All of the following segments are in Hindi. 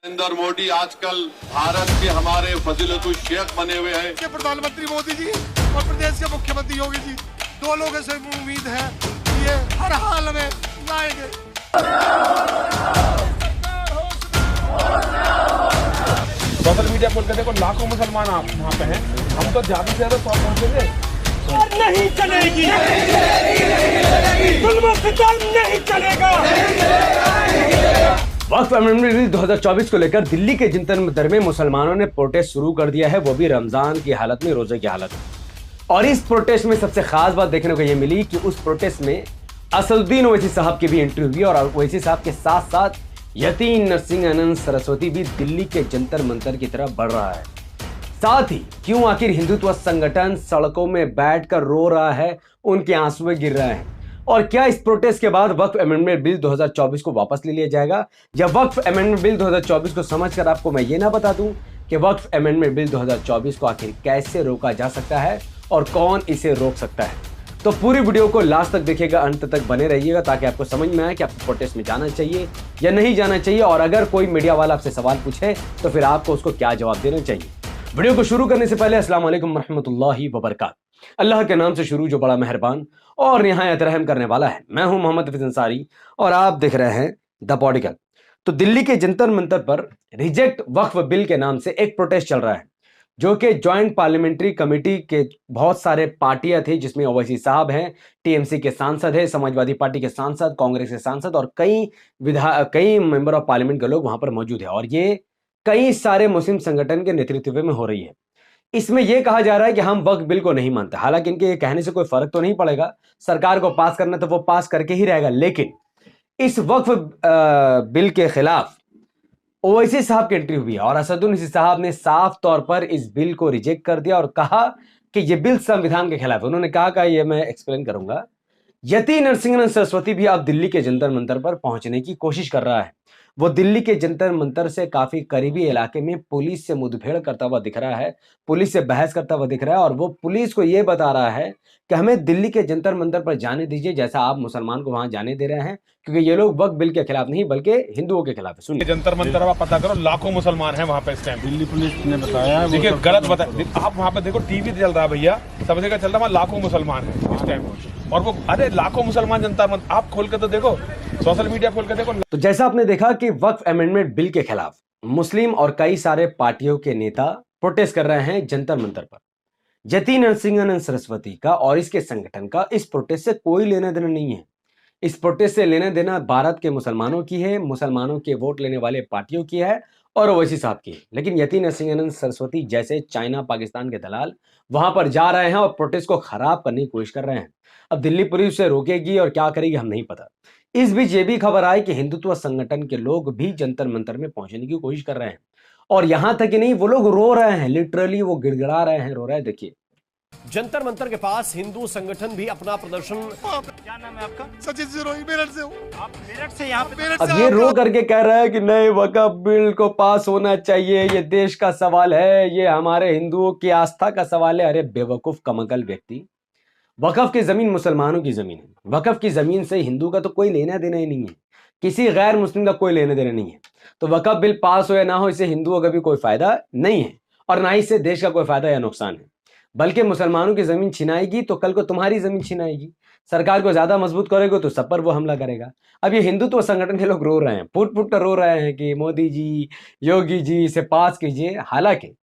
नरेंद्र मोदी आजकल भारत के हमारे फजीलतुल शेख बने हुए हैं। प्रधानमंत्री मोदी जी और प्रदेश के मुख्यमंत्री योगी जी, दो लोगों से उम्मीद है कि ये हर हाल में लाएंगे। सोशल मीडिया खोल के देखो, लाखों मुसलमान आप वहाँ पे हैं। हम तो ज्यादा से ज्यादा 100 पहुंचेंगे और नहीं चलेगी, जुल्म सितम नहीं चलेगा। वक्फ अमेंडमेंट बिल 2024 को लेकर दिल्ली के जंतर मंतर में मुसलमानों ने प्रोटेस्ट शुरू कर दिया है, वो भी रमजान की हालत में, रोजे की हालत में। और इस प्रोटेस्ट में सबसे खास बात देखने को ये मिली कि उस प्रोटेस्ट में असदुद्दीन ओवैसी साहब की भी एंट्री हुई और ओवैसी साहब के साथ साथ यति नरसिंहानंद सरस्वती भी दिल्ली के जंतर मंतर की तरफ बढ़ रहा है। साथ ही क्यों आखिर हिंदुत्व संगठन सड़कों में बैठकर रो रहा है, उनके आंसू गिर रहे हैं, और क्या इस प्रोटेस्ट के बाद वक्फ अमेंडमेंट बिल 2024 को वापस ले लिया जाएगा, या वक्फ अमेंडमेंट बिल 2024 को समझकर आपको मैं ये ना बता दूं कि वक्फ अमेंडमेंट बिल 2024 को आखिर कैसे रोका जा सकता है और कौन इसे रोक सकता है। तो पूरी वीडियो को लास्ट तक देखिएगा, अंत तक बने रहिएगा ताकि आपको समझ में आए कि आपको प्रोटेस्ट में जाना चाहिए या नहीं जाना चाहिए, और अगर कोई मीडिया वाला आपसे सवाल पूछे तो फिर आपको उसको क्या जवाब देना चाहिए। वीडियो को शुरू करने से पहले अस्सलाम वालेकुम रहमतुल्लाहि व बरकात। अल्लाह के नाम से शुरू जो बड़ा मेहरबान और निहायत रहम करने वाला है। मैं हूं मोहम्मद हफीज अंसारी और आप देख रहे हैं द पॉलिटिकल। तो दिल्ली के जंतर मंतर पर रिजेक्ट वक्फ बिल के नाम से एक प्रोटेस्ट चल रहा है, जो कि ज्वाइंट पार्लियामेंट्री कमेटी के बहुत सारे पार्टियां थी, जिसमें ओवैसी साहब हैं, टीएमसी के सांसद है, समाजवादी पार्टी के सांसद, कांग्रेस के सांसद और कई मेंबर ऑफ पार्लियामेंट के लोग वहां पर मौजूद है, और ये कई सारे मुस्लिम संगठन के नेतृत्व में हो रही है। इसमें यह कहा जा रहा है कि हम वक्फ बिल को नहीं मानते। हालांकि इनके ये कहने से कोई फर्क तो नहीं पड़ेगा, सरकार को पास करना तो वो पास करके ही रहेगा, लेकिन इस वक्फ बिल के खिलाफ ओवैसी साहब की एंट्री हुई है और असदुद्दीन ओवैसी साहब ने साफ तौर पर इस बिल को रिजेक्ट कर दिया और कहा कि यह बिल संविधान के खिलाफ है। उन्होंने कहा ये मैं एक्सप्लेन करूंगा। यति नरसिंहानंद सरस्वती भी अब दिल्ली के जंतर मंतर पर पहुंचने की कोशिश कर रहा है। वो दिल्ली के जंतर मंतर से काफी करीबी इलाके में पुलिस से मुठभेड़ करता हुआ दिख रहा है, पुलिस से बहस करता हुआ दिख रहा है, और वो पुलिस को ये बता रहा है कि हमें दिल्ली के जंतर मंतर पर जाने दीजिए, जैसा आप मुसलमान को वहां जाने दे रहे हैं, क्योंकि ये लोग वक्फ बिल के खिलाफ नहीं बल्कि हिंदुओं के खिलाफ है। सुनिए, जंतर मंतर आप पता करो, लाखों मुसलमान हैं वहाँ पे इस टाइम। दिल्ली पुलिस ने बताया, देखिए गलत बताया। आप वहाँ पे देखो, टीवी चल रहा है भैया, सब जगह चल रहा है, वहाँ लाखों मुसलमान हैं इस टाइम। और वो अरे लाखों मुसलमान जंतर मंतर आप खोल के तो देखो, सोशल मीडिया खोल के देखो। तो जैसा आपने देखा कि वक्फ अमेंडमेंट बिल के खिलाफ मुस्लिम और कई सारे पार्टियों के नेता प्रोटेस्ट कर रहे हैं जंतर मंतर पर। यति नरसिंहानंद सरस्वती का और इसके संगठन का इस प्रोटेस्ट से कोई लेना देना नहीं है। इस प्रोटेस्ट से लेना देना भारत के मुसलमानों की है, मुसलमानों के वोट लेने वाले पार्टियों की है और ओवैसी साहब की है। लेकिन यति नरसिंहानंद सरस्वती जैसे चाइना पाकिस्तान के दलाल वहां पर जा रहे हैं और प्रोटेस्ट को खराब करने की कोशिश कर रहे हैं। अब दिल्ली पुलिस से रोकेगी और क्या करेगी हम नहीं पता। इस बीच ये भी खबर आई कि हिंदुत्व संगठन के लोग भी जंतर मंतर में पहुंचने की कोशिश कर रहे हैं, और यहां तक कि नहीं, वो लोग रो रहे हैं, लिटरली वो गिड़गिड़ा रहे हैं, रो रहे हैं। देखिए, जंतर मंतर के पास हिंदू संगठन भी अपना प्रदर्शन। क्या नाम है आपका? सचिन सिरोही, मेरठ से हूँ। आप मेरठ से यहाँ पे? अब ये रो करके कह रहा है कि नहीं, वक्फ बिल को पास होना चाहिए, ये देश का सवाल है, ये हमारे हिंदुओं की आस्था का सवाल है। अरे बेवकूफ कमकल व्यक्ति, वक्फ की जमीन मुसलमानों की जमीन है। वक्फ की जमीन से हिंदू का तो कोई लेना देना ही नहीं है, किसी गैर मुस्लिम का कोई लेना देना नहीं है। तो वक्फ बिल पास हो या ना हो, इससे हिंदुओं का भी कोई फायदा नहीं है, और ना ही इससे देश का कोई फायदा या नुकसान है। बल्कि मुसलमानों की जमीन छिनाएगी तो कल को तुम्हारी जमीन छिनाएगी। सरकार को ज्यादा मजबूत करेगा तो सब पर वो हमला करेगा। अब ये हिंदुत्व संगठन के लोग रो रहे हैं, फुट फुट कर रो रहे हैं कि मोदी जी, योगी जी इसे पास कीजिए। हालांकि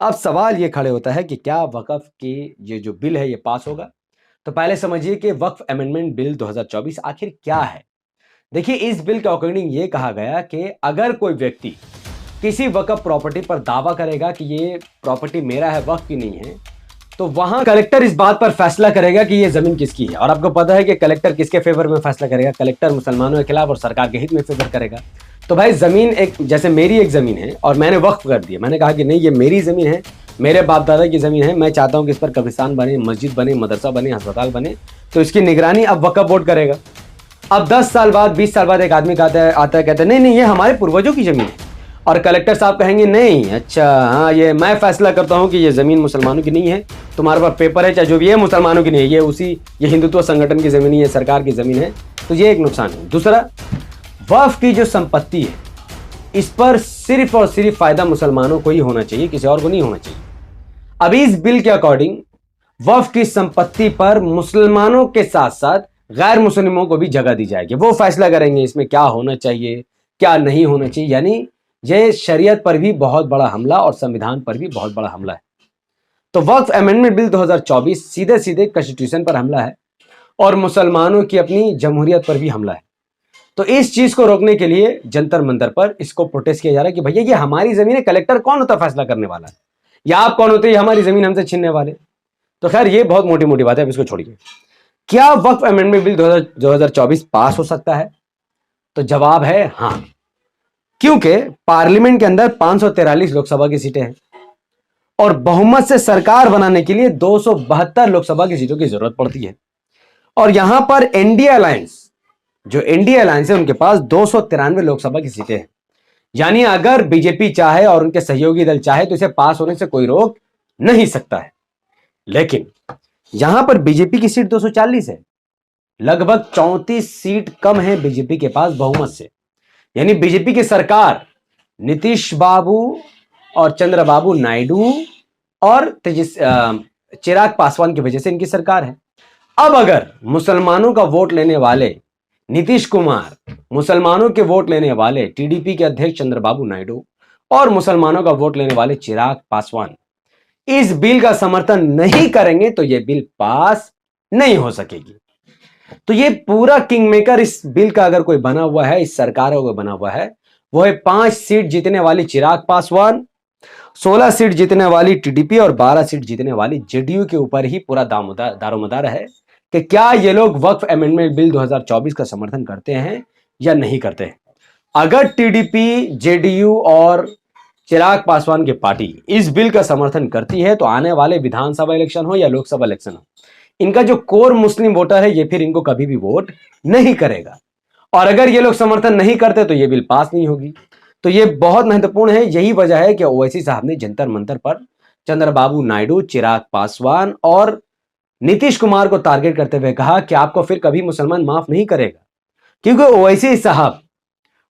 अब सवाल ये खड़े होता है कि क्या वक्फ के ये जो बिल है ये पास होगा। तो पहले समझिए कि वक्फ अमेंडमेंट बिल 2024 आखिर क्या है। देखिए, इस बिल के अकॉर्डिंग ये कहा गया कि अगर कोई व्यक्ति किसी वक्फ प्रॉपर्टी पर दावा करेगा कि ये प्रॉपर्टी मेरा है, वक्फ की नहीं है, तो वहां कलेक्टर इस बात पर फैसला करेगा कि ये जमीन किसकी है। और आपको पता है कि कलेक्टर किसके फेवर में फैसला करेगा? कलेक्टर मुसलमानों के खिलाफ और सरकार के हित में फेवर करेगा। तो भाई जमीन एक, जैसे मेरी एक जमीन है और मैंने वक्फ कर दिया, मैंने कहा कि नहीं ये मेरी जमीन है, मेरे बाप दादा की जमीन है, मैं चाहता हूं कि इस पर कब्रिस्तान बने, मस्जिद बने, मदरसा बने, अस्पताल बने, तो इसकी निगरानी अब वक्फ बोर्ड करेगा। अब 10 साल बाद, 20 साल बाद एक आदमी आता है कहता है नहीं ये हमारे पूर्वजों की जमीन है, और कलेक्टर साहब कहेंगे नहीं, अच्छा हाँ ये मैं फैसला करता हूं कि ये जमीन मुसलमानों की नहीं है, तुम्हारे पास पेपर है चाहे जो भी है, मुसलमानों की नहीं है, ये हिंदुत्व संगठन की जमीन है, सरकार की जमीन है। तो ये एक नुकसान है। दूसरा, वक्फ की जो संपत्ति है इस पर सिर्फ और सिर्फ फायदा मुसलमानों को ही होना चाहिए, किसी और को नहीं होना चाहिए। अभी इस बिल के अकॉर्डिंग वक्फ की संपत्ति पर मुसलमानों के साथ साथ गैर मुस्लिमों को भी जगह दी जाएगी। वो फैसला करेंगे इसमें क्या होना चाहिए, क्या नहीं होना चाहिए। यानी यह शरीयत पर भी बहुत बड़ा हमला और संविधान पर भी बहुत बड़ा हमला है। तो वक्फ अमेंडमेंट बिल 2024 सीधे सीधे कॉन्स्टिट्यूशन पर हमला है और मुसलमानों की अपनी जमहूरियत पर भी हमला है। तो इस चीज को रोकने के लिए जंतर मंतर पर इसको प्रोटेस्ट किया जा रहा है कि भैया ये हमारी जमीन है, कलेक्टर कौन होता फैसला करने वाला है, या आप कौन होते हैं हमारी जमीन हमसे छीनने वाले। तो खैर ये बहुत मोटी मोटी बात है, अब इसको छोड़िए। क्या वक्फ अमेंडमेंट बिल 2024 पास हो सकता है? तो जवाब है हां, क्योंकि पार्लियामेंट के अंदर 543 लोकसभा की सीटें हैं और बहुमत से सरकार बनाने के लिए 272 लोकसभा की सीटों की जरूरत पड़ती है। और यहां पर एनडीए अलायंस, जो एनडीए अलायंस है, उनके पास 293 लोकसभा की सीटें हैं। यानी अगर बीजेपी चाहे और उनके सहयोगी दल चाहे तो इसे पास होने से कोई रोक नहीं सकता है। लेकिन यहां पर बीजेपी की सीट 240 है, लगभग 34 सीट कम है बीजेपी के पास बहुमत से। यानी बीजेपी की सरकार नीतीश बाबू और चंद्रबाबू नायडू और चिराग पासवान की वजह से इनकी सरकार है। अब अगर मुसलमानों का वोट लेने वाले नीतीश कुमार, मुसलमानों के वोट लेने वाले टीडीपी के अध्यक्ष चंद्रबाबू नायडू और मुसलमानों का वोट लेने वाले चिराग पासवान इस बिल का समर्थन नहीं करेंगे तो यह बिल पास नहीं हो सकेगी। तो ये पूरा किंग मेकर इस बिल का अगर कोई बना हुआ है, इस सरकार का कोई बना हुआ है, वो है 5 सीट जीतने वाली चिराग पासवान, 16 सीट जीतने वाली टीडीपी और 12 सीट जीतने वाली जेडीयू के ऊपर ही पूरा दारोमदार है कि क्या ये लोग वक्फ अमेंडमेंट बिल 2024 का समर्थन करते हैं या नहीं करते हैं। अगर टीडीपी, जेडीयू और चिराग पासवान की पार्टी इस बिल का समर्थन करती है तो आने वाले विधानसभा इलेक्शन हो या लोकसभा इलेक्शन हो, इनका जो कोर मुस्लिम वोटर है ये फिर इनको कभी भी वोट नहीं करेगा। और अगर ये लोग समर्थन नहीं करते तो ये बिल पास नहीं होगी। तो ये बहुत महत्वपूर्ण है। यही वजह है कि ओवैसी साहब ने जंतर मंतर पर चंद्रबाबू नायडू, चिराग पासवान और नीतीश कुमार को टारगेट करते हुए कहा कि आपको फिर कभी मुसलमान माफ नहीं करेगा। क्योंकि ओवैसी साहब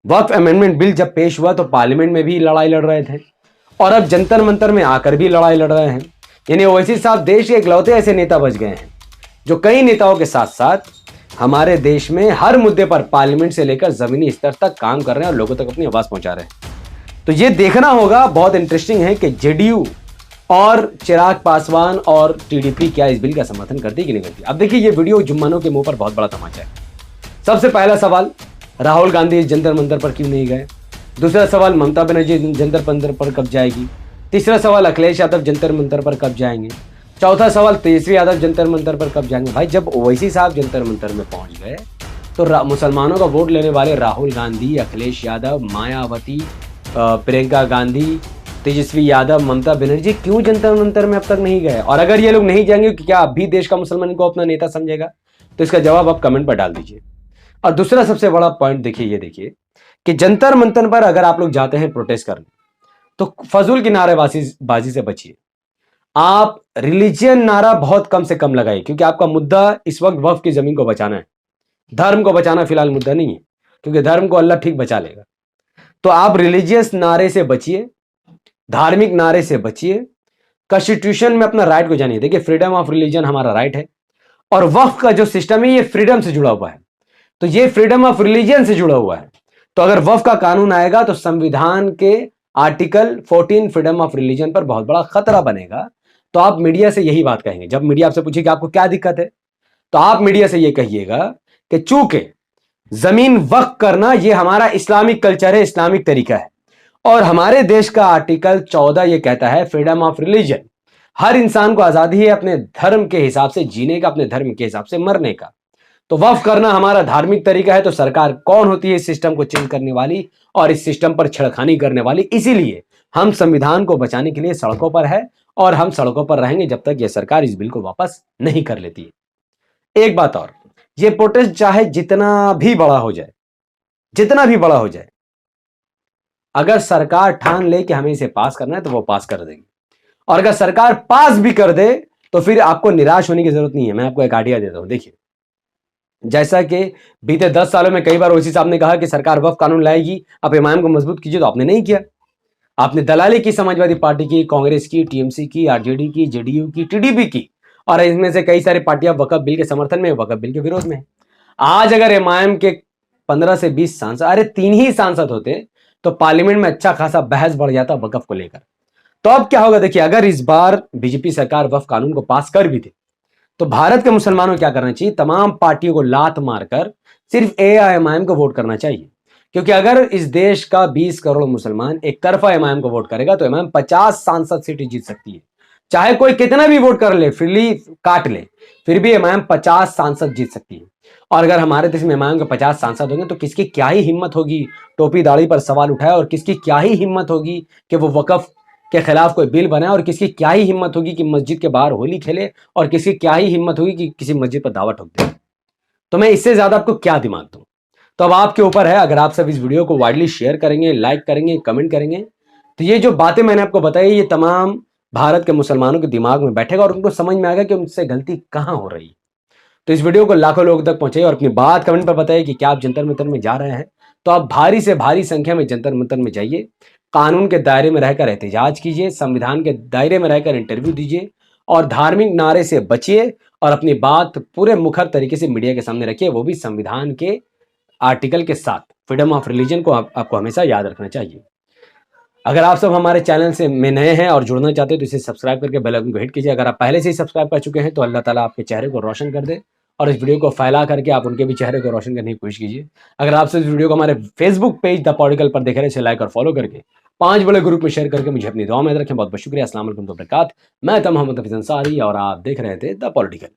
वक्फ अमेंडमेंट बिल जब पेश हुआ तो पार्लियामेंट में भी लड़ाई लड़ रहे थे और अब जंतर मंतर में आकर भी लड़ाई लड़ रहे हैं। यानी ओवैसी साहब देश के इकलौते ऐसे नेता बच गए हैं जो कई नेताओं के साथ साथ हमारे देश में हर मुद्दे पर पार्लियामेंट से लेकर जमीनी स्तर तक काम कर रहे हैं और लोगों तक अपनी आवाज पहुंचा रहे हैं। तो ये देखना होगा, बहुत इंटरेस्टिंग है कि जेडीयू और चिराग पासवान और टीडीपी क्या इस बिल का समर्थन करती है कि नहीं करती। अब देखिए ये वीडियो जुम्मनों के मुंह पर बहुत बड़ा तमाचा है। सबसे पहला सवाल, राहुल गांधी जंतर मंतर पर क्यों नहीं गए। दूसरा सवाल, ममता बनर्जी जंतर मंतर पर कब जाएगी। तीसरा सवाल, अखिलेश यादव जंतर मंतर पर कब जाएंगे। चौथा सवाल, तेजस्वी यादव जंतर मंतर पर कब जाएंगे। भाई जब ओवैसी साहब जंतर मंतर में पहुंच गए तो मुसलमानों का वोट लेने वाले राहुल गांधी, अखिलेश यादव, मायावती, प्रियंका गांधी, तेजस्वी यादव, ममता बनर्जी क्यों जंतर मंतर में अब तक नहीं गए। और अगर ये लोग नहीं जाएंगे क्या अब भी देश का मुसलमान को अपना नेता समझेगा। तो इसका जवाब आप कमेंट पर डाल दीजिए। और दूसरा सबसे बड़ा पॉइंट देखिए, ये देखिए कि जंतर मंतर पर अगर आप लोग जाते हैं प्रोटेस्ट करने तो फजूल की नारेबाजी से बचिए। आप रिलीजियन नारा बहुत कम से कम लगाइए, क्योंकि आपका मुद्दा इस वक्त वक्फ की जमीन को बचाना है। धर्म को बचाना फिलहाल मुद्दा नहीं है, क्योंकि धर्म को अल्लाह ठीक बचा लेगा। तो आप रिलीजियस नारे से बचिए, धार्मिक नारे से बचिए, कॉन्स्टिट्यूशन में अपना राइट को जानिए। देखिए फ्रीडम ऑफ रिलीजन हमारा राइट है और वक्फ का जो सिस्टम है ये फ्रीडम से जुड़ा हुआ है। तो ये फ्रीडम ऑफ रिलीजन से जुड़ा हुआ है। तो अगर वक्फ का कानून आएगा तो संविधान के आर्टिकल 14 फ्रीडम ऑफ रिलीजन पर बहुत बड़ा खतरा बनेगा। तो आप मीडिया से यही बात कहेंगे। जब मीडिया आपसे पूछे कि आपको क्या दिक्कत है तो आप मीडिया से ये कहिएगा कि चूंकि जमीन वक्फ करना ये हमारा इस्लामिक कल्चर है, इस्लामिक तरीका है और हमारे देश का आर्टिकल 14 ये कहता है फ्रीडम ऑफ रिलीजन, हर इंसान को आजादी है अपने धर्म के हिसाब से जीने का, अपने धर्म के हिसाब से मरने का। तो वक्फ करना हमारा धार्मिक तरीका है। तो सरकार कौन होती है इस सिस्टम को चेंज करने वाली और इस सिस्टम पर छेड़खानी करने वाली। इसीलिए हम संविधान को बचाने के लिए सड़कों पर है और हम सड़कों पर रहेंगे जब तक यह सरकार इस बिल को वापस नहीं कर लेती है। एक बात और, ये प्रोटेस्ट चाहे जितना भी बड़ा हो जाए, जितना भी बड़ा हो जाए, अगर सरकार ठान ले कि हमें इसे पास करना है तो वो पास कर देगी। और अगर सरकार पास भी कर दे तो फिर आपको निराश होने की जरूरत नहीं है। मैं आपको एक आइडिया देता हूं। देखिए जैसा कि बीते 10 सालों में कई बार ओवैसी साहब ने कहा कि सरकार वक्फ कानून लाएगी, आप इमाम को मजबूत कीजिए, तो आपने नहीं किया। आपने दलाली की समाजवादी पार्टी की, कांग्रेस की, टीएमसी की, आरजेडी की, जेडीयू की, टीडीपी की, और इनमें से कई सारी पार्टियां वक्फ बिल के समर्थन में, वक्फ बिल के विरोध में। आज अगर इमाम के 15 से 20 सांसद, अरे 3 ही सांसद होते तो पार्लियामेंट में अच्छा खासा बहस बढ़ जाता वक्फ को लेकर। तो अब क्या होगा देखिए, अगर इस बार बीजेपी सरकार वक्फ कानून को पास कर भी दे तो भारत के मुसलमानों को क्या करना चाहिए, तमाम पार्टियों को लात मारकर सिर्फ एआईएमआईएम को वोट करना चाहिए। क्योंकि अगर इस देश का 20 करोड़ मुसलमान एक तरफा इमाम को वोट करेगा तो इमाम 50 सांसद सीट जीत सकती है। चाहे कोई कितना भी वोट कर ले, फिरली काट ले, फिर भी इमाम 50 सांसद जीत सकती है। और अगर हमारे देश में इमाम के 50 सांसद होंगे तो किसकी क्या ही हिम्मत होगी टोपी दाढ़ी पर सवाल उठाए, और किसकी क्या ही हिम्मत होगी कि वो वक्फ के खिलाफ कोई बिल बनाए, और किसकी क्या ही हिम्मत होगी कि मस्जिद के बाहर होली खेले, और किसकी क्या ही हिम्मत होगी कि किसी मस्जिद पर दावा ठोक दे। तो मैं इससे ज्यादा आपको क्या दिमाग दूं? तो अब आपके ऊपर है। अगर आप सब इस वीडियो को वाइडली शेयर करेंगे, लाइक करेंगे, कमेंट करेंगे, तो ये जो बातें मैंने आपको बताई ये तमाम भारत के मुसलमानों के दिमाग में बैठेगा और उनको समझ में आएगा कि उनसे गलती कहां हो रही है। तो इस वीडियो को लाखों लोगों तक पहुंचाइए और अपनी बात कमेंट पर बताइए कि क्या आप जंतर मंतर में जा रहे हैं। तो आप भारी से भारी संख्या में जंतर मंतर में जाइए, कानून के दायरे में रहकर एहतजाज कीजिए, संविधान के दायरे में रहकर इंटरव्यू दीजिए, और धार्मिक नारे से बचिए और अपनी बात पूरे मुखर तरीके से मीडिया के सामने रखिए, वो भी संविधान के आर्टिकल के साथ। फ्रीडम ऑफ रिलीजन को आपको हमेशा याद रखना चाहिए। अगर आप सब हमारे चैनल से में नए हैं और जुड़ना चाहते हैं तो इसे सब्सक्राइब करके बेल आइकन को हिट कीजिए। अगर आप पहले से ही सब्सक्राइब कर चुके हैं तो अल्लाह ताला आपके चेहरे को रोशन कर दे, और इस वीडियो को फैला करके आप उनके भी चेहरे को रोशन करने की कोशिश कीजिए। अगर आप सब इस वीडियो को हमारे फेसबुक पेज द पॉलिटिकल पर देख रहे हैं, इसे लाइक और फॉलो करके 5 बड़े ग्रुप में शेयर करके मुझे अपनी दुआ में रखें। बहुत बहुत शुक्रिया। अस्सलाम वालेकुम। मैं था मोहम्मद हफीज अंसारी और आप देख रहे थे द पॉलिटिकल।